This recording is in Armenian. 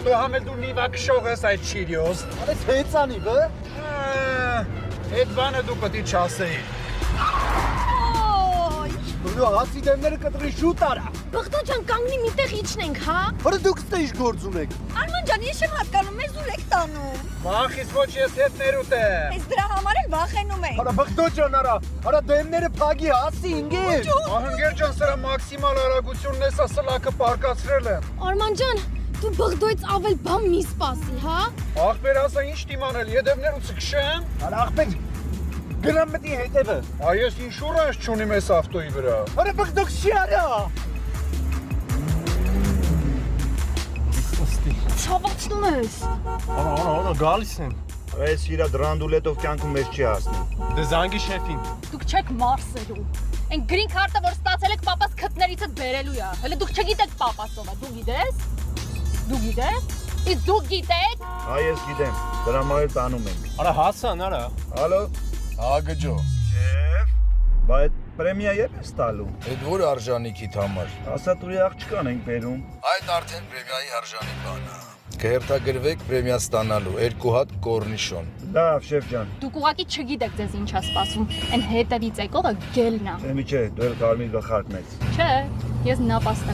Դու համել դու նիվա կշող ես այդ Չիրիոս։ Արես հեծանի բը։ Այդ բանը դու պետք է չասեի։ Դու հացի դեմները կտրի շուտ արա։ Բղդո ջան, կանգնի միտեղ իջնենք, հա։ Հələ դուք ստե ինչ գործում եք։ Արման ջան, ես չեմ հասկանում, մեզ ուր եք տանում։ Վախից ոչ ես հետ ներուտ եմ։ Ես դրա համար էլ վախենում ենք։ Արա բղդո ջան արա, արա դեմները փագի հասի ինգեր։ Ահնգեր ջան, սրա մաքսիմալ արագությունն էս ասլակը պարկացրել եմ։ Արման ջան, դու բղդոից ավել բամ մի սպասի, հա։ Ախպեր ասա ինչ դիմանել, եդևներուց կշեմ։ Արա ախպեր, գրամ մտի հետևը։ Այս ինշուրանս չունիմ ես ավտոյի վրա։ Արա բղդոք չի արա։ Ցավացնում ես։ Արա, գալիս եմ։ Այս իրա դրանդուլետով կյանքում մեզ չի հասնի։ Դե զանգի շեֆին։ Դուք չեք մարսելու։ Այն գրին քարտը, որ ստացել եք պապաս քթներիցը բերելու է։ Հələ դուք չգիտեք պապաս ով է, դու գիտես։ Դու գիտես։ Իսկ դու գիտեք։ Հա ես գիտեմ, դրա համար էլ տանում ենք։ Արա հասան, արա։ Ալո, Ագջո, շեֆ։ Բա այդ պրեմիա երբ ես տալու։ այդ որ արժանիքիդ համար։ Ասա տուրի աղջկան ենք բերում։ Այդ արդեն պրեմիայի արժանի բան է։ Կհերթագրվեք պրեմիա ստանալու 2 հատ կորնիշոն։ Լավ, շեֆ ջան։ Դուք ուղղակի չգիտեք ձեզ ինչ է սպասում։ Այն հետևից եկողը գելն է։ Եմի չէ, դու էլ կարմիր գլխարկն ես։ Չէ, ես նապաստակ